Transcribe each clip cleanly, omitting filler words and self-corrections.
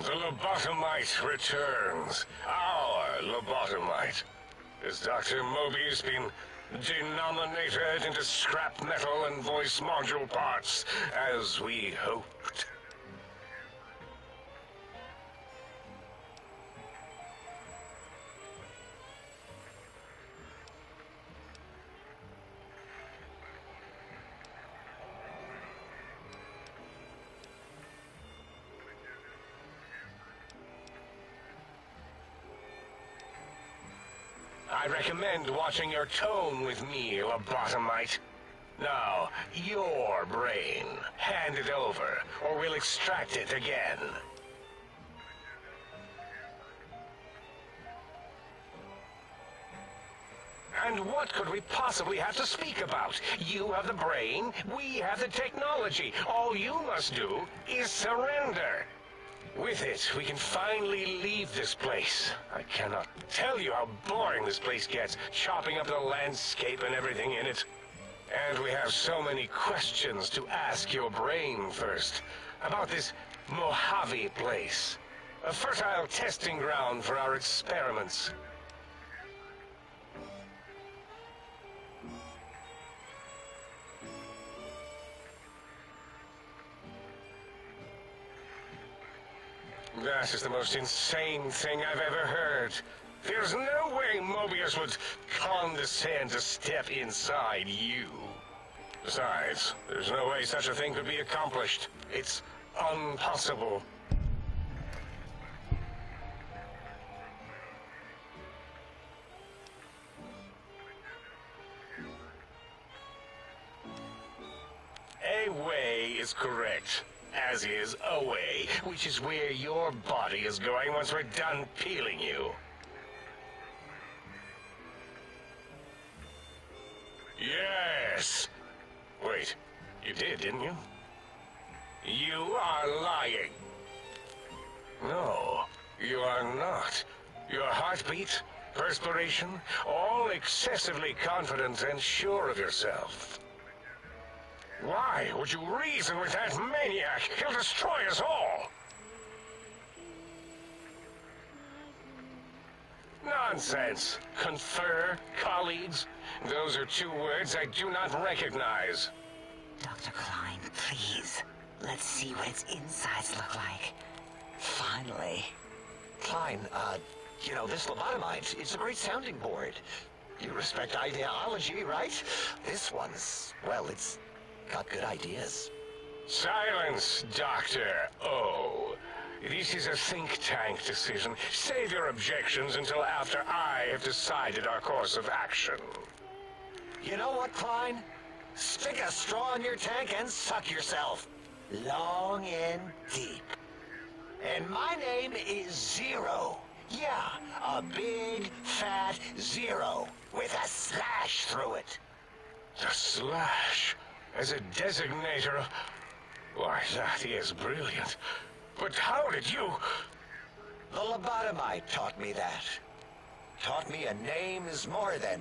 The lobotomite returns. Our lobotomite. Has Dr. Mobius been denominated into scrap metal and voice module parts, as we hoped? I recommend watching your tone with me, lobotomite. Now, your brain. Hand it over, or we'll extract it again. And what could we possibly have to speak about? You have the brain, we have the technology. All you must do is surrender. With it, we can finally leave this place. I cannot tell you how boring this place gets, chopping up the landscape and everything in it. And we have so many questions to ask your brain first. About this Mojave place. A fertile testing ground for our experiments. That is the most insane thing I've ever heard. There's no way Mobius would condescend to step inside you. Besides, there's no way such a thing could be accomplished. It's impossible. A way is correct. As is away, which is where your body is going once we're done peeling you. Yes! Wait, you did, didn't you? You are lying. No, you are not. Your heartbeat, perspiration, all excessively confident and sure of yourself. Why would you reason with that maniac? He'll destroy us all! Nonsense. Confer, colleagues. Those are two words I do not recognize. Dr. Klein, please. Let's see what its insides look like. Finally. Klein, you know, this lobotomite, it's a great sounding board. You respect ideology, right? This one's, well, it's got good ideas. Silence, Dr. O. This is a think tank decision. Save your objections until after I have decided our course of action. You know what, Klein? Stick a straw in your tank and suck yourself. Long and deep. And my name is Zero. Yeah, a big, fat zero with a slash through it. The slash as a designator of... Why, that is brilliant. But how did you... The lobotomite taught me that. Taught me a name is more than,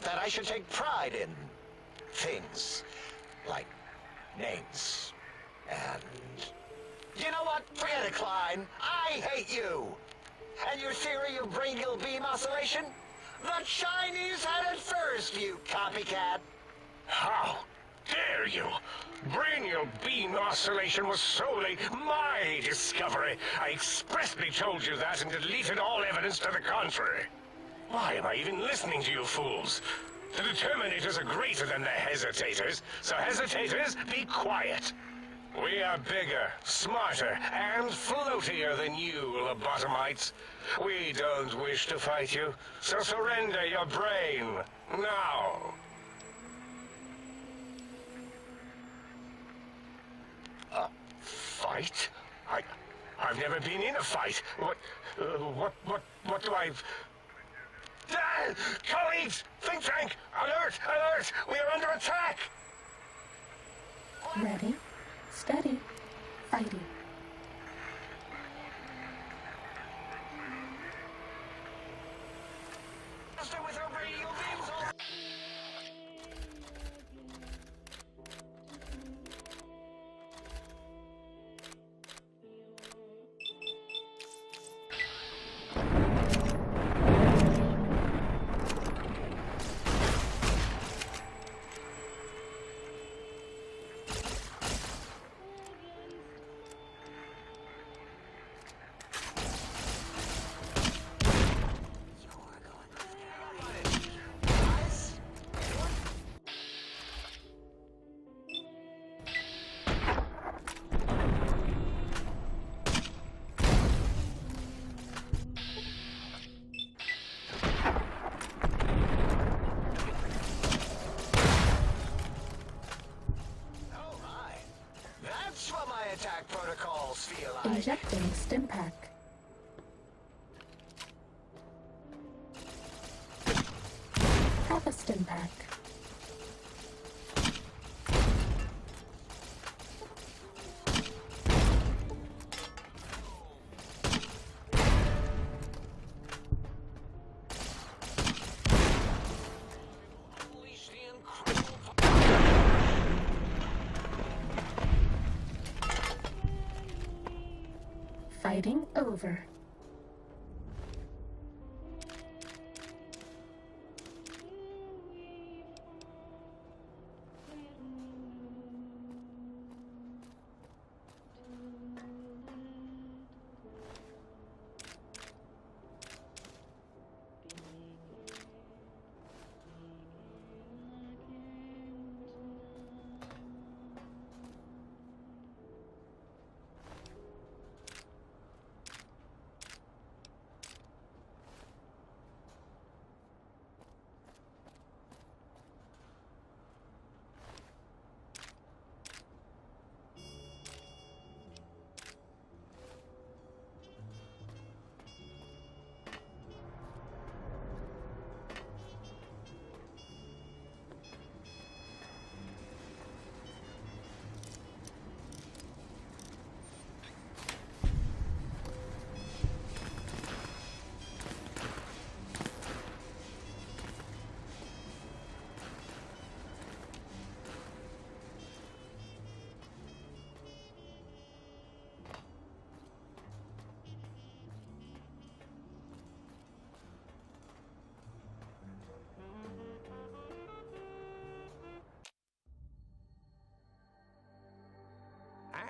that I should take pride in things like names. And you know what? Forget it, Klein. I hate you. And your theory of brachial beam oscillation? The Chinese had it first, you copycat. How dare you? Brachial beam oscillation was solely my discovery. I expressly told you that and deleted all evidence to the contrary. Why am I even listening to you fools? The determinators are greater than the hesitators, so hesitators, be quiet. We are bigger, smarter, and floatier than you, lobotomites. We don't wish to fight you, so surrender your brain, now. Fight? I've never been in a fight. What do I... Colleagues! Think tank! Alert! Alert! We are under attack! Ready, steady, fighting. With her radial beams all... pack. Half a stim pack. Unleash the incredible Fighting over.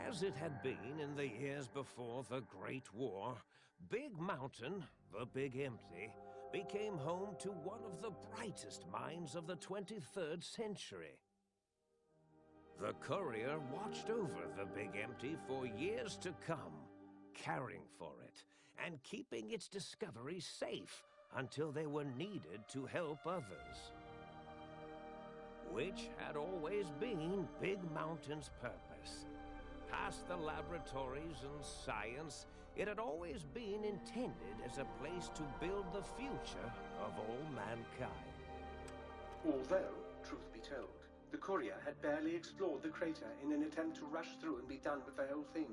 As it had been in the years before the Great War, Big Mountain, the Big Empty, became home to one of the brightest minds of the 23rd century. The courier watched over the Big Empty for years to come, caring for it and keeping its discoveries safe until they were needed to help others. Which had always been Big Mountain's purpose. Past the laboratories and science, it had always been intended as a place to build the future of all mankind. Although, truth be told, the courier had barely explored the crater in an attempt to rush through and be done with the whole thing.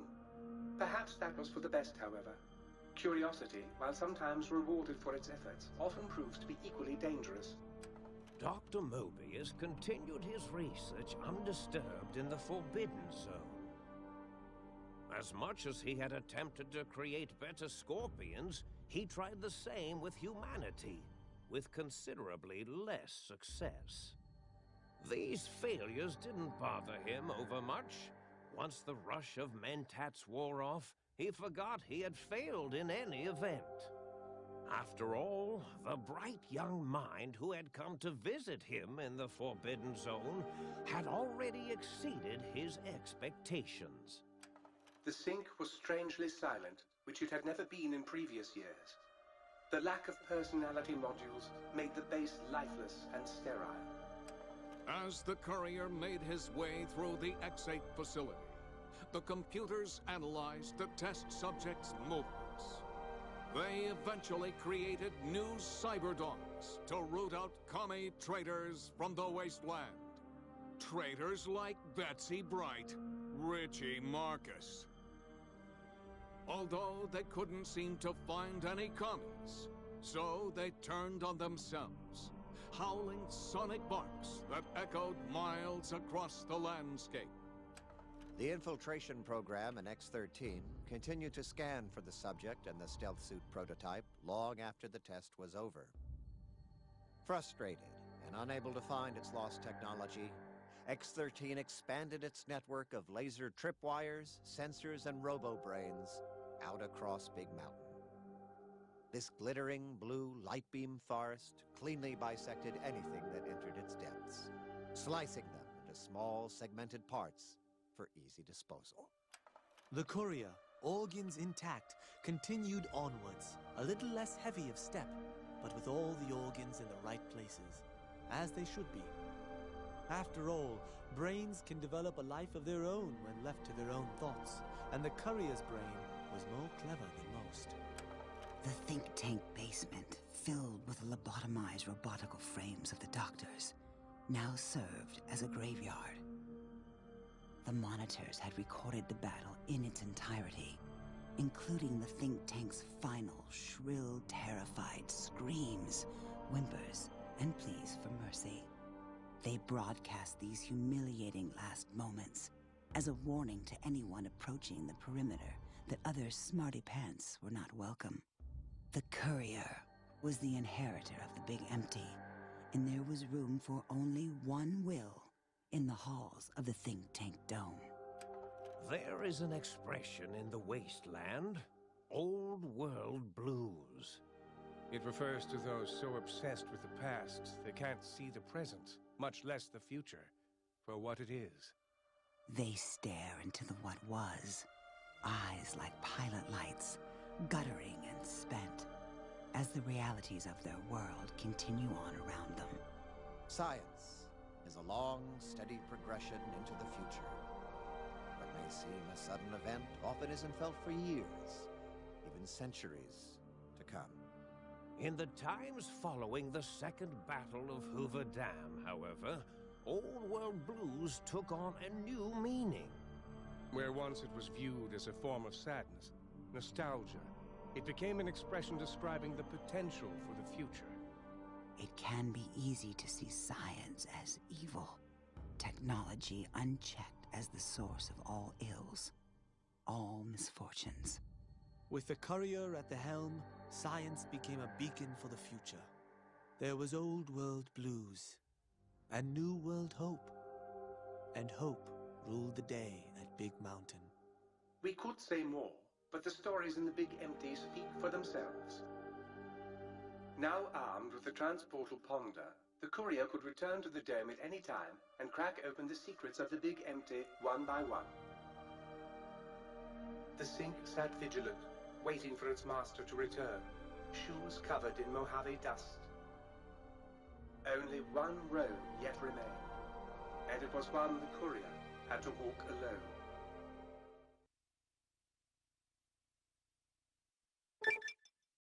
Perhaps that was for the best, however. Curiosity, while sometimes rewarded for its efforts, often proves to be equally dangerous. Dr. Mobius continued his research undisturbed in the Forbidden Zone. As much as he had attempted to create better scorpions, he tried the same with humanity, with considerably less success. These failures didn't bother him over much. Once the rush of mentats wore off, he forgot he had failed in any event. After all, the bright young mind who had come to visit him in the Forbidden Zone had already exceeded his expectations. The sink was strangely silent, which it had never been in previous years. The lack of personality modules made the base lifeless and sterile. As the courier made his way through the X8 facility, the computers analyzed the test subjects' movements. They eventually created new cyberdogs to root out commie traitors from the wasteland. Traitors like Betsy Bright, Richie Marcus. Although they couldn't seem to find any commies, so they turned on themselves, howling sonic barks that echoed miles across the landscape. The infiltration program in X-13 continued to scan for the subject and the stealth suit prototype long after the test was over. Frustrated and unable to find its lost technology, X-13 expanded its network of laser tripwires, sensors, and robo-brains out across Big Mountain. This glittering blue light beam forest cleanly bisected anything that entered its depths, slicing them into small segmented parts for easy disposal. The courier, organs intact, continued onwards, a little less heavy of step, but with all the organs in the right places, as they should be. After all, brains can develop a life of their own when left to their own thoughts, and the courier's brain was more clever than most. The think tank basement, filled with lobotomized robotical frames of the doctors, now served as a graveyard. The monitors had recorded the battle in its entirety, including the think tank's final, shrill, terrified screams, whimpers, and pleas for mercy. They broadcast these humiliating last moments as a warning to anyone approaching the perimeter that other smarty pants were not welcome. The courier was the inheritor of the Big Empty, and there was room for only one will in the halls of the think tank dome. There is an expression in the wasteland, old world blues. It refers to those so obsessed with the past they can't see the present, much less the future, for what it is. They stare into the what was, eyes like pilot lights, guttering and spent, as the realities of their world continue on around them. Science is a long, steady progression into the future. What may seem a sudden event often isn't felt for years, even centuries to come. In the times following the Second Battle of Hoover Dam, however, old world blues took on a new meaning. Where once it was viewed as a form of sadness, nostalgia, it became an expression describing the potential for the future. It can be easy to see science as evil, technology unchecked as the source of all ills, all misfortunes. With the courier at the helm, science became a beacon for the future. There was old world blues, and new world hope. And hope ruled the day at Big Mountain. We could say more, but the stories in the Big Empty speak for themselves. Now armed with the transportal Ponder, the courier could return to the dome at any time and crack open the secrets of the Big Empty one by one. The Sync sat vigilant, waiting for its master to return, shoes covered in Mojave dust. Only one road yet remained, and it was one the courier had to walk alone.